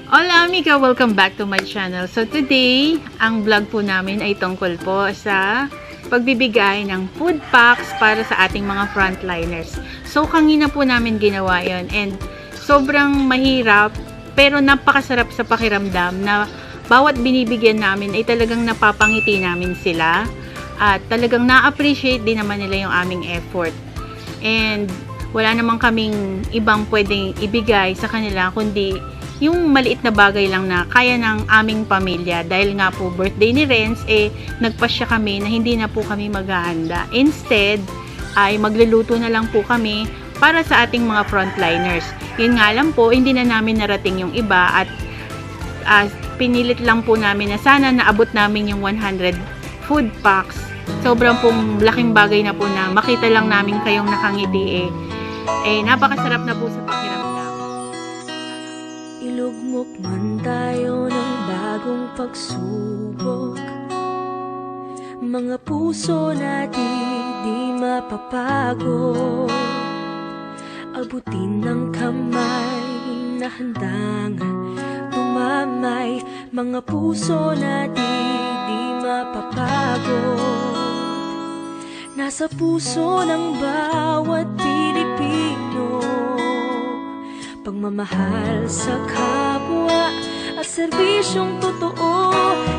Hola amiga! Welcome back to my channel. So today, ang vlog po namin ay tungkol po sa pagbibigay ng food packs para sa ating mga frontliners. So kanina po namin ginawa yon and sobrang mahirap pero napakasarap sa pakiramdam na bawat binibigyan namin ay talagang napapangiti namin sila at talagang na-appreciate din naman nila yung aming effort. And wala namang kaming ibang pwedeng ibigay sa kanila kundi yung maliit na bagay lang na kaya ng aming pamilya. Dahil nga po birthday ni Renz, nagpasya kami na hindi na po kami maghahanda. Instead, ay magluluto na lang po kami para sa ating mga frontliners. Yun nga lang po, hindi na namin narating yung iba at pinilit lang po namin na sana naabot namin yung 100 food packs. Sobrang pong laking bagay na po na makita lang namin kayong nakangiti napakasarap na po sa pakiramdam. Ilugmok man tayo ng bagong pagsubok, mga puso natin di mapapago. Abutin ng kamay na handang tumamay, mga puso natin di mapapagod. Nasa puso ng bawat Pilipino, pagmamahal sa kapwa at serbisyong totoo.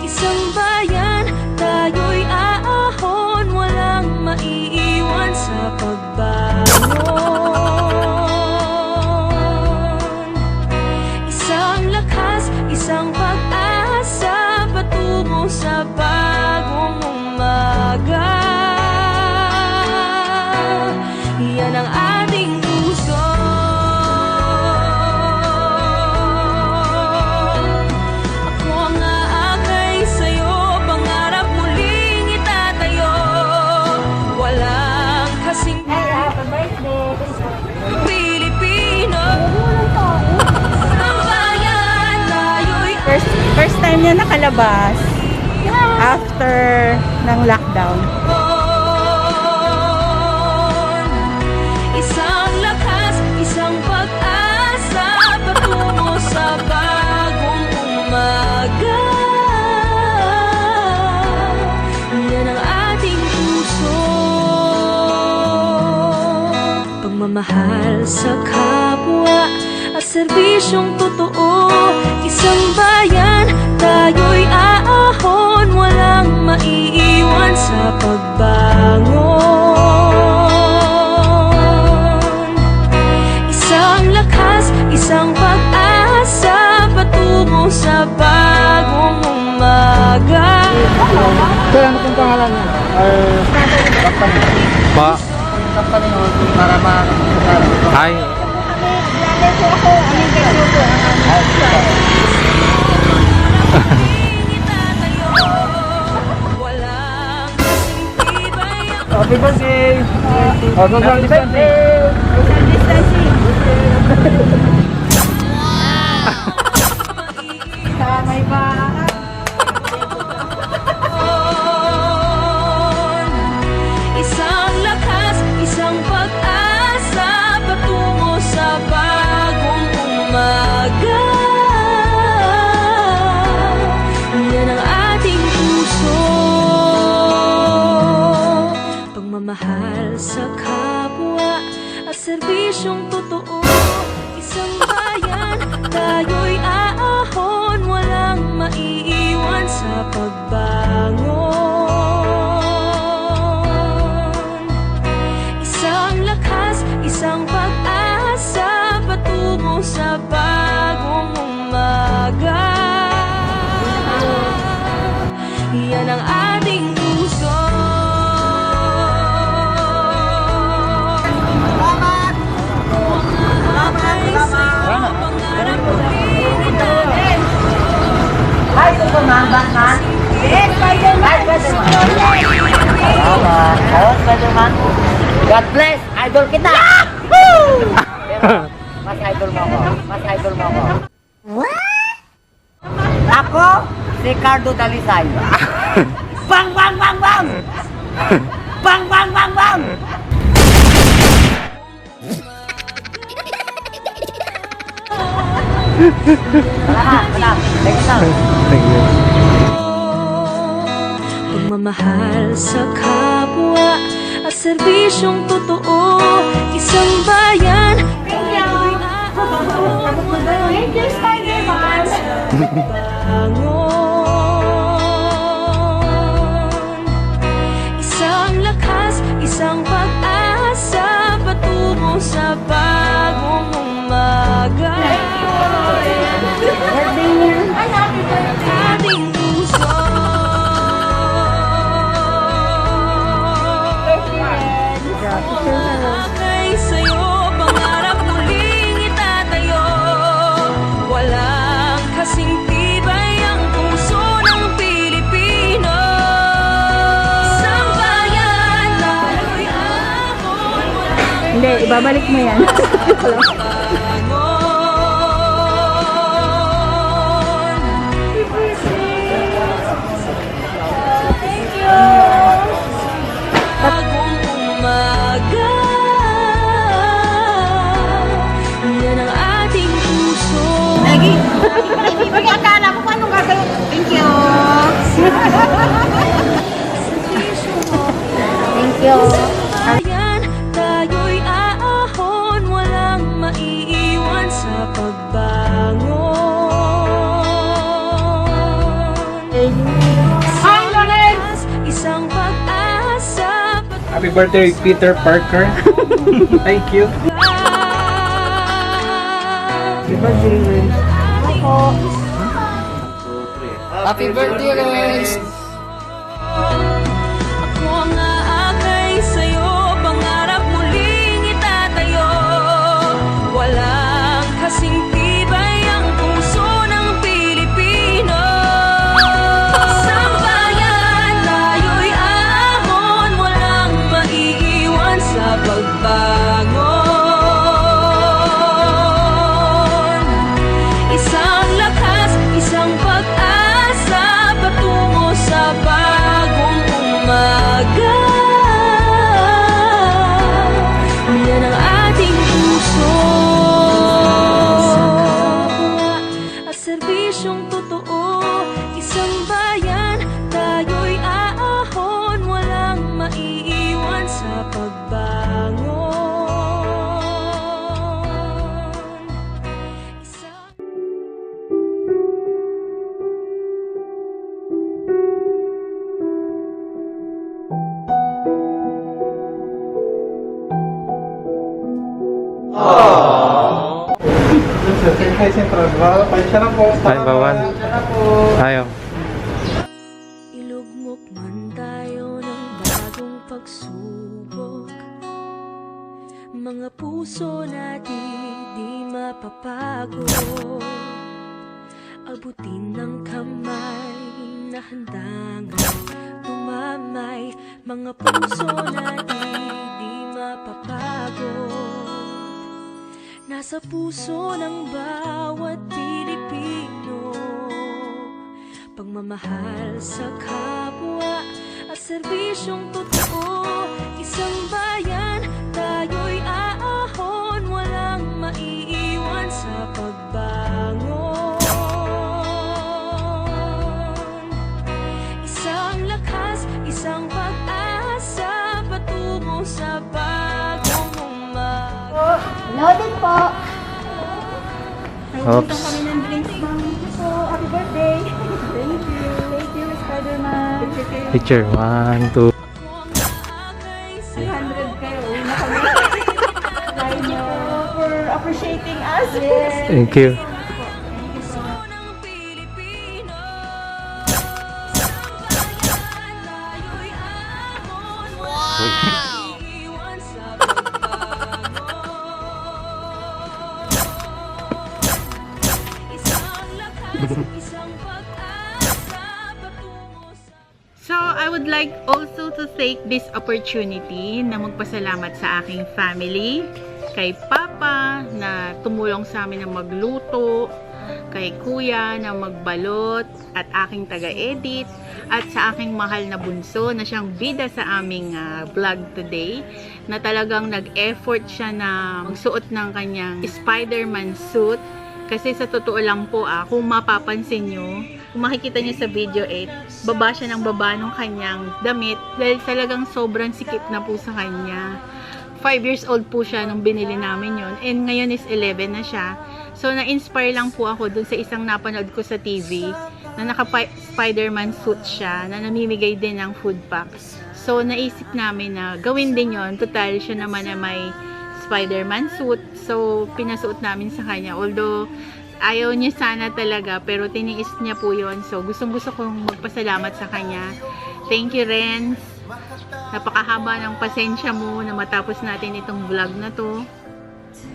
Isang bayan, tayo'y aahon, walang maiiwan sa pagbangon. Isang lakas, isang pag-asa, patungo sa bagong umaga. Yan ang ating puso. Ako ang aakay sa'yo, pangarap muling itatayo. Walang kasing Happy birthday! Pilipino. Ang bayan, tayo'y First time niya nakalabas after ng lockdown. isang lakas, isang pag-asa, patungo sa bagong umaga. Yan ang ating puso. Pagmamahal sa kapwa at serbisyong totoo. Isang bayan, tayo'y aahon, walang maiiwan sa pagbangon. Isang lakas, isang pag-asa, patungo sa bagong umaga. Sir, ano pong pangalan niya? Pa. Company mo para ma-. Hi. Walang kasing tibay ang Happy birthday! Social distancing! Social distancing! May baka! isang lakas, isang pag-asa, patungo sa bagong umaga. Yan ang ating puso. Pagmamahal sa kapwa at serbisyong totoo. Isang bayan, tayo'y aahon, walang maiiwan sa pagbangon. Isang lakas, isang pag-asa, patungo sa bagong umaga. Yan ang ating puso. Salamat! Hi, Superman, Batman! Yes, Spider-Man! Hi, Spider-Man! Salamat! Oh, Spider-Man! God bless! Idol kita! Yahoo! Pero, mas idol mo ako. Mas idol mo ako. What? Ako, si Cardo Dalisay. Bang, bang, bang, bang! Bang, bang, bang, bang! Wala. Thank you. Thank you. Pagmamahal sa kapwa at serbisyong totoo, isang bayan. Thank you, Spider-Man! Isang lakas, isang pag-asa patungo sa bagong umaga. Ating puso. Kay sa'yo, pangarap muling itatayo. Walang kasing tibay ang puso ng Pilipino. Isang bayan, tayo'y ahon. Hindi, ibabalik mo yan. Bagong umaga, yan ang ating puso. Lagi. Pag-akala ko kung anong gagawin. Thank you. Thank you. Bayan, tayo'y aahon, walang maiiwan sa pagbangon. Hi, Loren! Isang pag-asa, Happy birthday, Peter Parker. Thank you. Happy birthday, Renz! ako ang aakay sa'yo, pangarap muling itatayo. Walang kasing tibay ang puso ng Pilipino. Isang bayan, tayo'y ahon, walang maiiwan sa pagbangon. Isang lakas, isang pag-asa patungo sa bagong umaga. Yan ang ating puso. Sa kapwa at serbisyong totoo, isang bayan, tayo'y aahon, walang maiiwan sa pagbangon. Isang Hi, Central. Pasensya na po. Ay, bawal. Pasensya na po. Ayaw. ilugmok man tayo ng bagong pagsubok, mga puso natin di mapapagod. Abutin ng kamay na handang tumamay, mga puso natin di mapapagod. Nasa puso ng bawat Pilipino, pagmamahal sa kapwa at serbisyong totoo. Isang bayan, tayo'y aahon, walang maiiwan sa pagbangon. Isang lakas, isang pag-asa patungo sa bagong umaga. Hello din po. Oops. Kami ng drinks po. Happy birthday. Thank you. Thank you, Spider-Man. Picture. 1, 2. 300 kayo. Uwi na kami. Thank you for appreciating us. Yes. Thank you. So, I would like also to take this opportunity na magpasalamat sa aking family, kay Papa na tumulong sa amin na magluto, kay Kuya na magbalot, at aking taga-edit, at sa aking mahal na bunso na siyang bida sa aming vlog today, na talagang nag-effort siya na magsuot ng kanyang Spider-Man suit. Kasi sa totoo lang po kung mapapansin nyo, kung makikita nyo sa video 8, baba siya ng baba ng kanyang damit dahil talagang sobrang sikip na po sa kanya. 5 years old po siya nung binili namin yon, and ngayon is 11 na siya. So na-inspire lang po ako dun sa isang napanood ko sa TV na naka-Spider-Man suit siya na namimigay din ng food packs. So naisip namin na gawin din yon. Total siya naman na may Spider-Man suit. So pinasuot namin sa kanya. Although ayaw niya sana talaga, pero tiniis niya po yon. So gustong-gusto kong magpasalamat sa kanya. Thank you, Renz. Napakahaba ng pasensya mo na matapos natin itong vlog na to.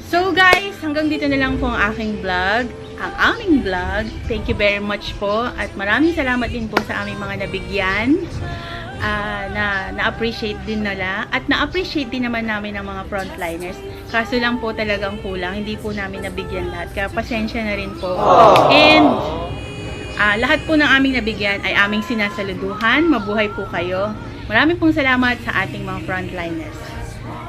So guys, hanggang dito na lang po ang aking vlog, ang aming vlog. Thank you very much po at maraming salamat din po sa aming mga nabigyan. Na-appreciate din nila at na-appreciate din naman namin ng mga frontliners. Kaso lang po talagang kulang, hindi po namin nabigyan lahat. Kaya pasensya na rin po. And lahat po ng aming nabigyan ay aming sinasaluduhan. Mabuhay po kayo. Maraming pong salamat sa ating mga frontliners.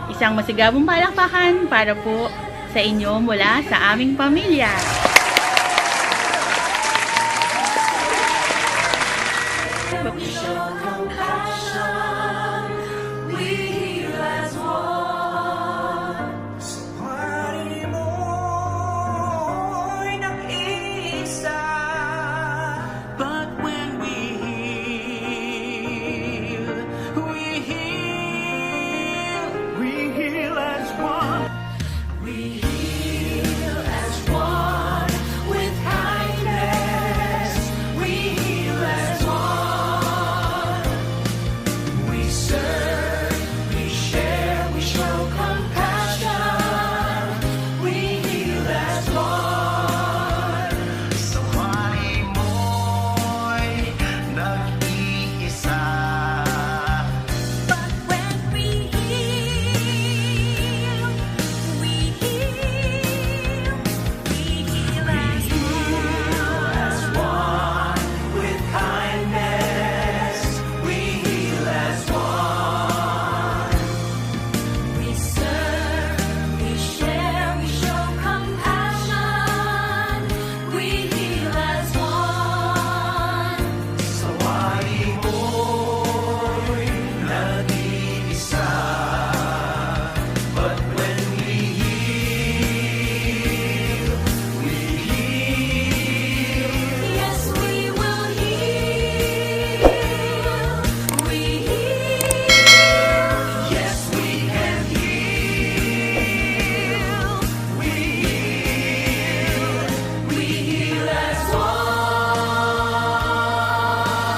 Isang masigabong palakpakan para po sa inyo mula sa aming pamilya.